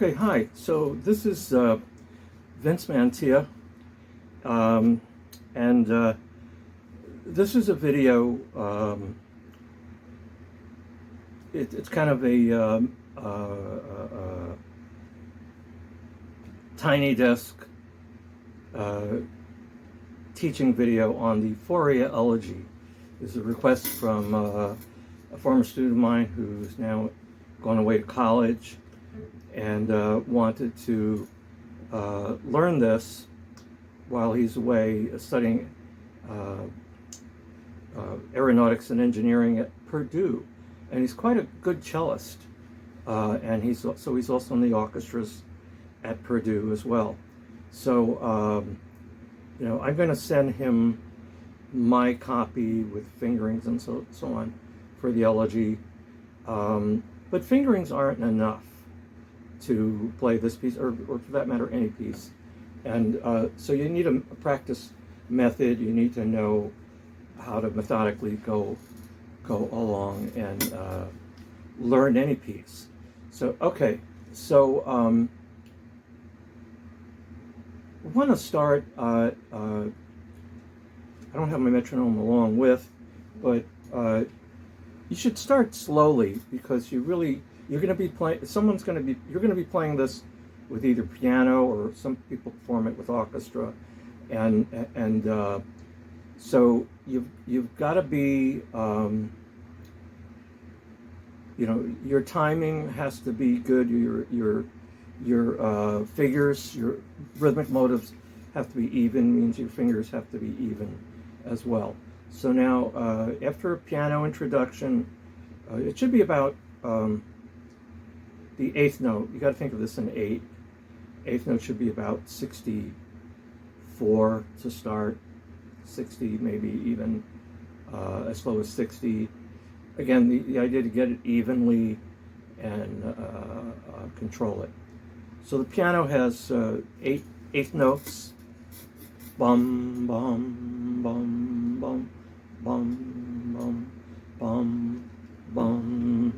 Okay, hi. So this is Vince Mantia, and this is a video. It's kind of a tiny desk teaching video on the Faure Elegy. This is a request from a former student of mine who's now gone away to college and wanted to learn this while he's away studying Aeronautics and Engineering at Purdue. And he's quite a good cellist, and he's also in the orchestras at Purdue as well. So I'm going to send him my copy with fingerings and so on for the elegy. But fingerings aren't enough to play this piece, or for that matter, any piece. And so you need a practice method. You need to know how to methodically go along and learn any piece. So, okay, so I want to start, I don't have my metronome along with, but you should start slowly, because you're going to be playing, you're going to be playing this with either piano, or some people perform it with orchestra, and so you've got to be, your timing has to be good. Your figures, your rhythmic motives have to be even, means your fingers have to be even as well. So now, after a piano introduction, it should be about the eighth note. You got to think of this in eight. Eighth note should be about 64 to start, 60, maybe even as low as 60. Again, the idea to get it evenly and control it. So the piano has eighth notes. Bum, bum, bum, bum, bum, bum, bum, bum.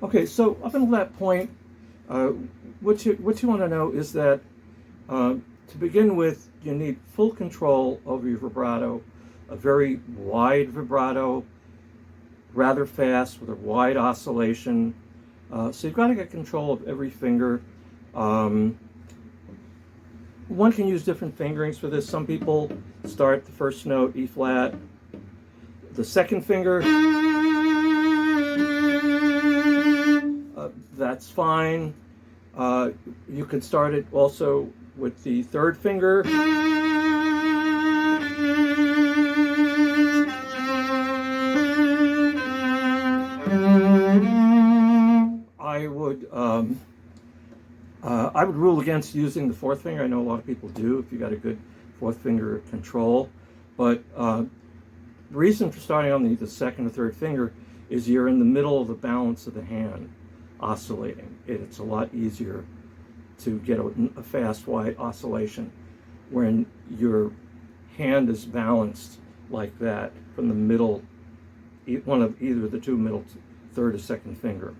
Okay, so up until that point, what you want to know is that to begin with, you need full control over your vibrato, a very wide vibrato, rather fast with a wide oscillation. So you've got to get control of every finger. One can use different fingerings for this. Some people start the first note, E flat, the second finger. That's fine. You can start it also with the third finger. I would rule against using the fourth finger. I know a lot of people do if you got a good fourth finger control. But the reason for starting on the second or third finger is you're in the middle of the balance of the hand, oscillating. It's a lot easier to get a fast, wide oscillation when your hand is balanced like that from the middle, one of either of the two middle, third or second finger.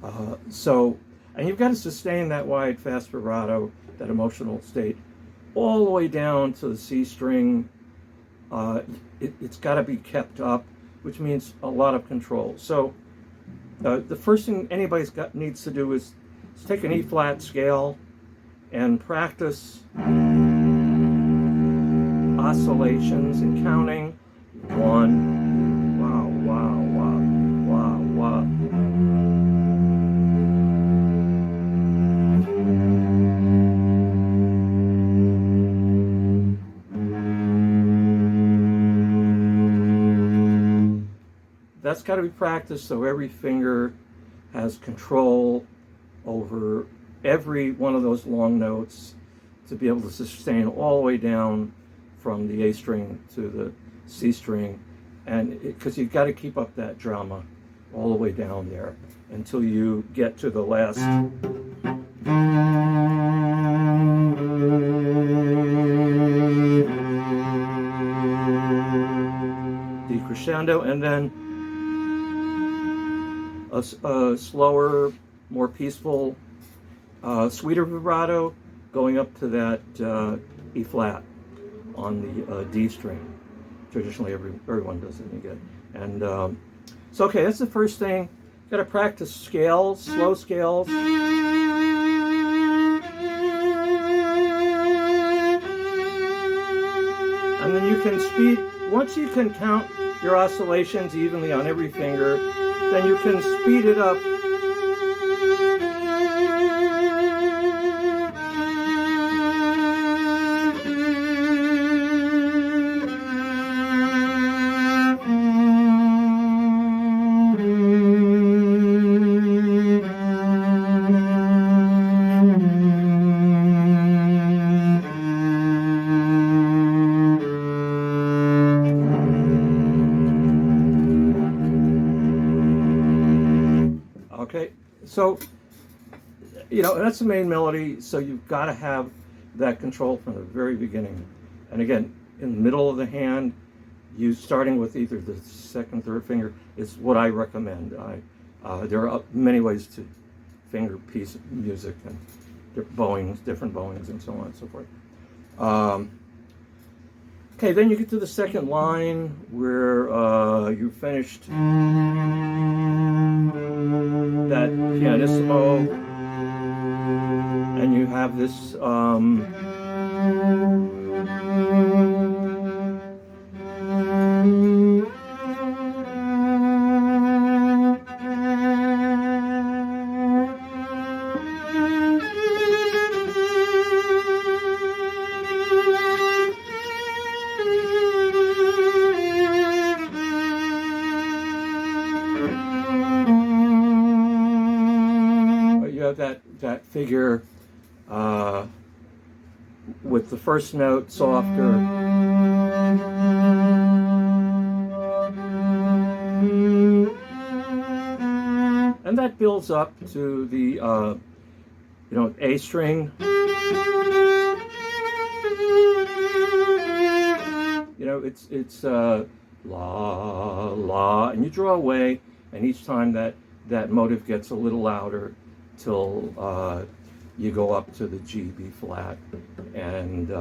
And you've got to sustain that wide, fast vibrato, that emotional state, all the way down to the C string. It's got to be kept up, which means a lot of control. So the first thing anybody needs to do is take an E flat scale and practice oscillations and counting. 1, wow, wow, wow, wow, wow. that's got to be practiced so every finger has control over every one of those long notes to be able to sustain all the way down from the A string to the C string, and because you've got to keep up that drama all the way down there until you get to the last decrescendo, and then a slower, more peaceful, sweeter vibrato going up to that E flat on the D string. Traditionally, everyone does it again. And so, okay, that's the first thing. Got to practice scales, slow scales. And then you can speed, once you can count your oscillations evenly on every finger, then you can speed it up. So, that's the main melody, so you've got to have that control from the very beginning. And again, in the middle of the hand, you starting with either the second, third finger is what I recommend. There are many ways to finger piece music and different bowings and so on and so forth. Okay, then you get to the second line where you finished that pianissimo, and you have this that figure with the first note softer, and that builds up to the A string. It's la la, and you draw away, and each time that motive gets a little louder till you go up to the G, B flat, and then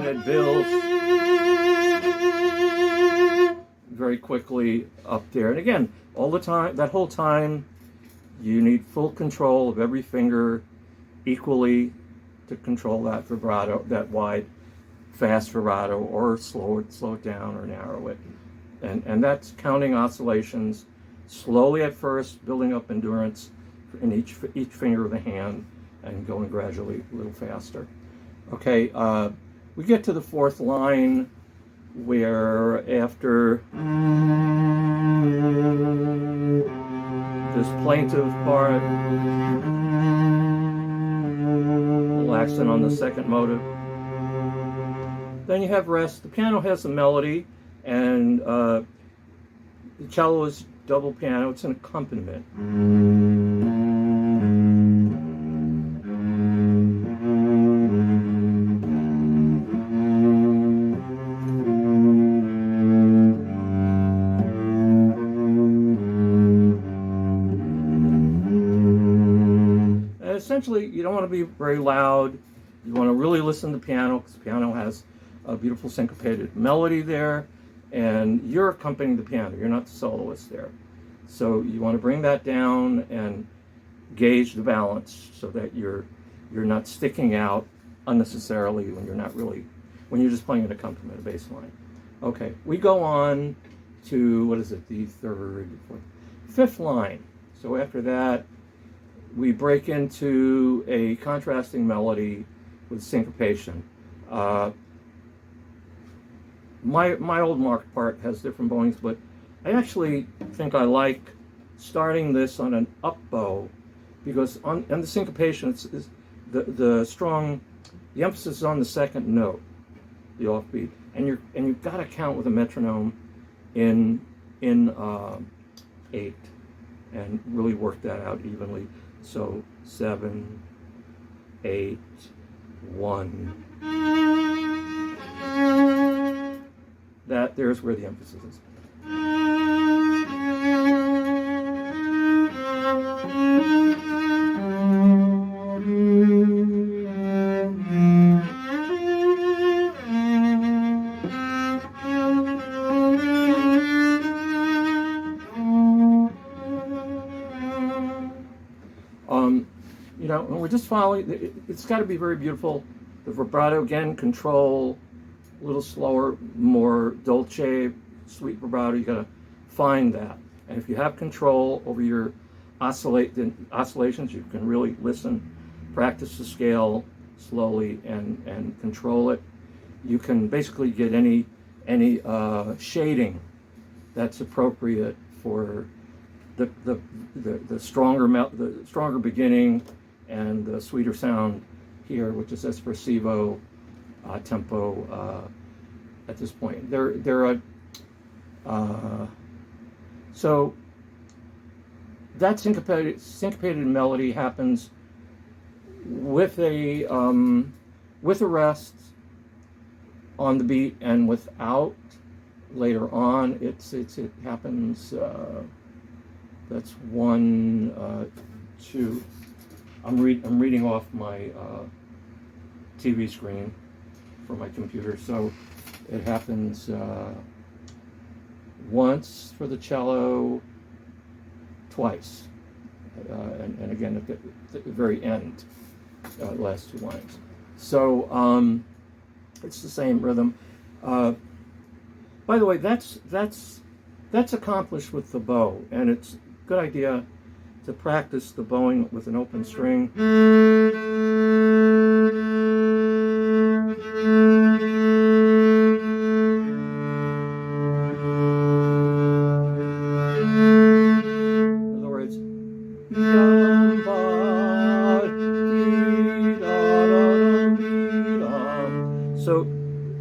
it builds very quickly up there. And again, all the time, that whole time, you need full control of every finger equally to control that vibrato, that wide, fast vibrato, or slow it down or narrow it. And that's counting oscillations slowly at first, building up endurance in each finger of the hand, and going gradually a little faster. Okay, we get to the fourth line where after this plaintive part, little accent on the second motive. Then you have rest. The piano has a melody, and the cello is double piano. It's an accompaniment. And essentially, you don't want to be very loud. You want to really listen to the piano, because the piano has a beautiful syncopated melody there, and you're accompanying the piano. You're not the soloist there. So you want to bring that down and gauge the balance so that you're not sticking out unnecessarily when you're just playing an accompaniment, a bass line. Okay, we go on to, the third, fourth, fifth line. So after that, we break into a contrasting melody with syncopation. My old marked part has different bowings, but I actually think I like starting this on an up bow, because on the syncopation, it's the emphasis is on the second note, the offbeat, and you've got to count with a metronome in 8, and really work that out evenly. So 7, 8, 1. There's where the emphasis is. And we're just following. It's got to be very beautiful. The vibrato, again, control, a little slower, more dolce, sweet vibrato. You got to find that. And if you have control over your oscillations, you can really listen, practice the scale slowly, and control it. You can basically get any shading that's appropriate for the stronger beginning and the sweeter sound here, which is espressivo tempo at this point. So that syncopated melody happens with a rest on the beat and without later on. It happens. That's 1, 2. I'm reading off my TV screen for my computer, so it happens once for the cello, twice, and again at the very end, last 2 lines. So it's the same rhythm. By the way, that's accomplished with the bow, and it's a good idea to practice the bowing with an open string. In other words, so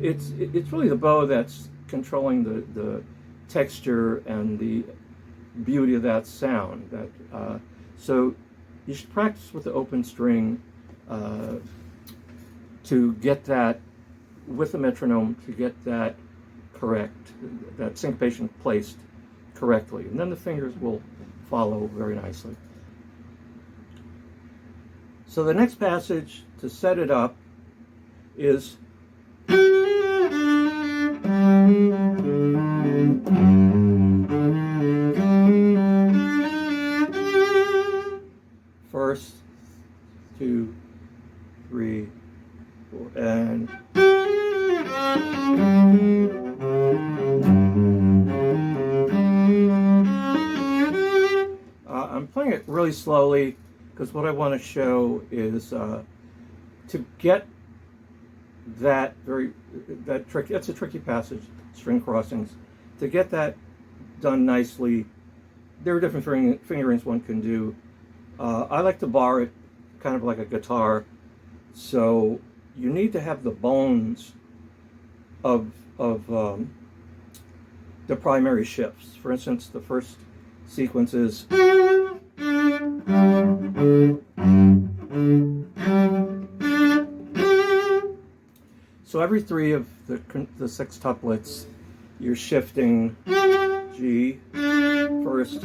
it's really the bow that's controlling the texture and the beauty of that sound. So you should practice with the open string to get that, with the metronome, to get that correct, that syncopation placed correctly, and then the fingers will follow very nicely. So the next passage to set it up is first, 2, 3, 4, and I'm playing it really slowly because what I want to show is to get that tricky. That's a tricky passage, string crossings. To get that done nicely, there are different fingerings one can do. I like to bar it kind of like a guitar, so you need to have the bones of the primary shifts. For instance, the first sequence is so every 3 of the 6 tuplets, you're shifting G first.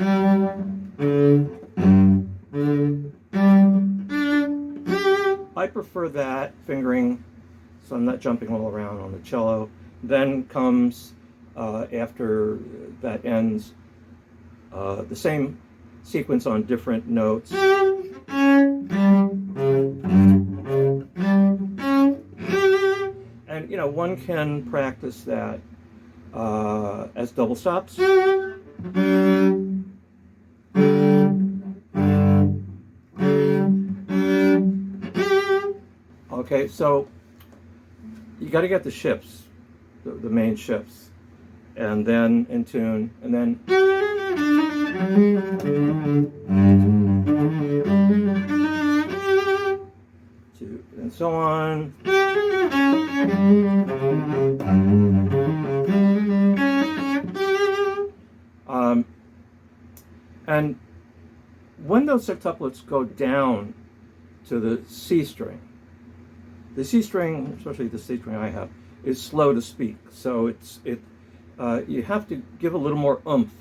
I prefer that fingering, so I'm not jumping all around on the cello. Then comes, after that ends, the same sequence on different notes. And, one can practice that as double stops. Okay, so you got to get the shifts, the main shifts, and then in tune, and then two, and so on. And when those septuplets go down to the C string, the C string, especially the C string I have, is slow to speak. So you have to give a little more oomph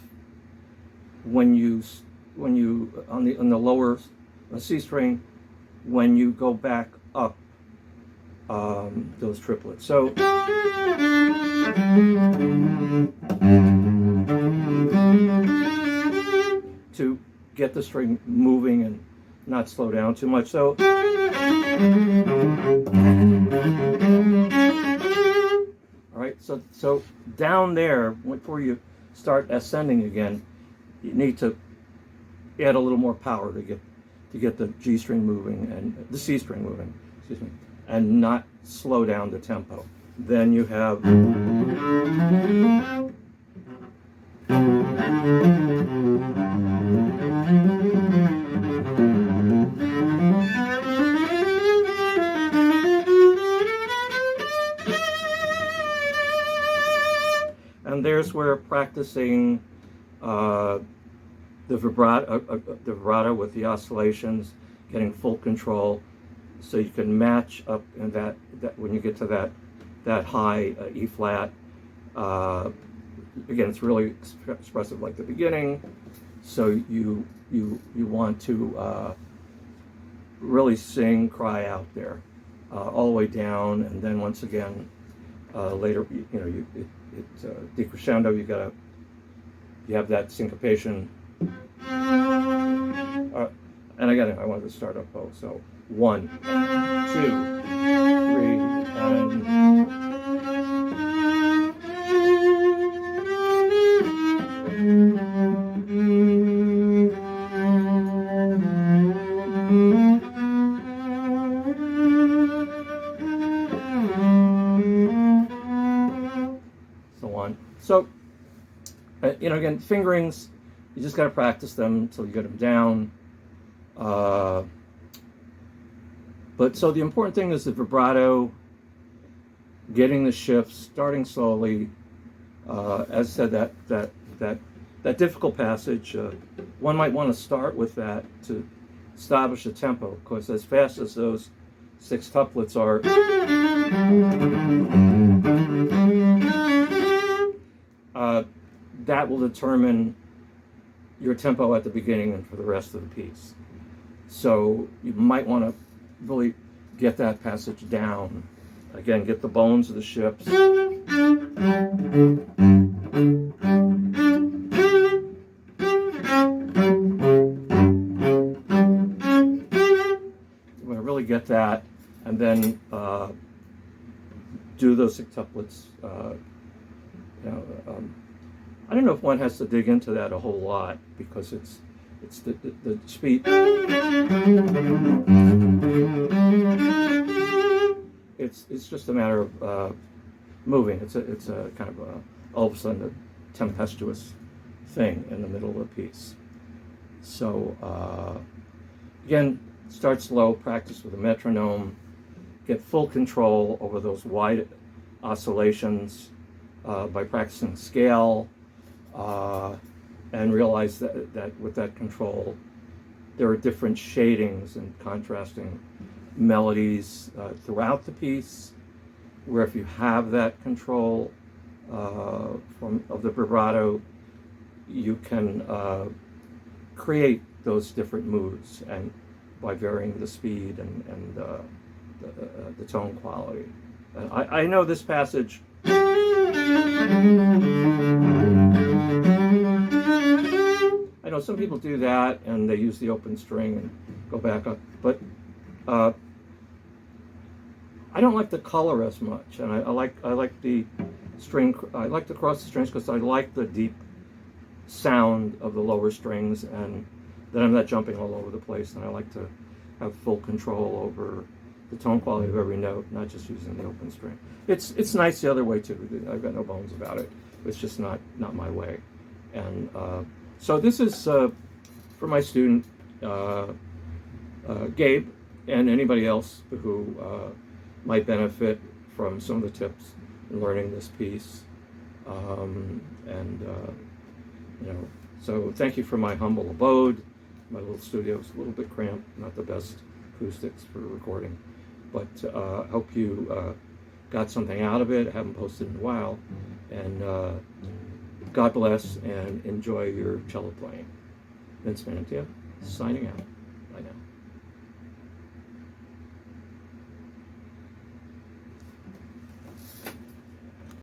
when you on the lower C string when you go back up those triplets. So to get the string moving and not slow down too much. So all right, so down there, before you start ascending again, you need to add a little more power to get the G string moving and the C string moving, excuse me, and not slow down the tempo. Then you have and there's where practicing the vibrato with the oscillations, getting full control, so you can match up in that when you get to that high E flat. Again, it's really expressive like the beginning, so you want to really sing, cry out there, all the way down, and then once again later, decrescendo. You have that syncopation, and again, I wanted to start up both. So 1, 2, 3, and so on. So again, fingerings, you just got to practice them until you get them down. But so the important thing is the vibrato, getting the shifts, starting slowly. As I said, that difficult passage, one might want to start with that to establish a tempo, because as fast as those sextuplets are, that will determine your tempo at the beginning and for the rest of the piece. So you might want to really get that passage down. Again, get the bones of the shifts. You want to really get that, and then do those sextuplets. I don't know if one has to dig into that a whole lot, because it's the speed. It's just a matter of moving. It's a kind of all of a sudden a tempestuous thing in the middle of a piece. So again, start slow, practice with a metronome, get full control over those wide oscillations by practicing scale, and realize that with that control, there are different shadings and contrasting melodies throughout the piece, where if you have that control of the vibrato, you can create those different moods, and by varying the speed and the tone quality. I know this passage I know some people do that and they use the open string and go back up, but I don't like the color as much, and I like the string. I like to cross the strings because I like the deep sound of the lower strings, and then I'm not jumping all over the place, and I like to have full control over the tone quality of every note, not just using the open string. It's nice the other way too. I've got no bones about it. It's just not my way. And so this is for my student Gabe, and anybody else who might benefit from some of the tips in learning this piece. So thank you for my humble abode. My little studio is a little bit cramped, not the best acoustics for recording, but I hope you got something out of it. I haven't posted in a while, and God bless and enjoy your cello playing. Vince Mantia, signing out. Bye now.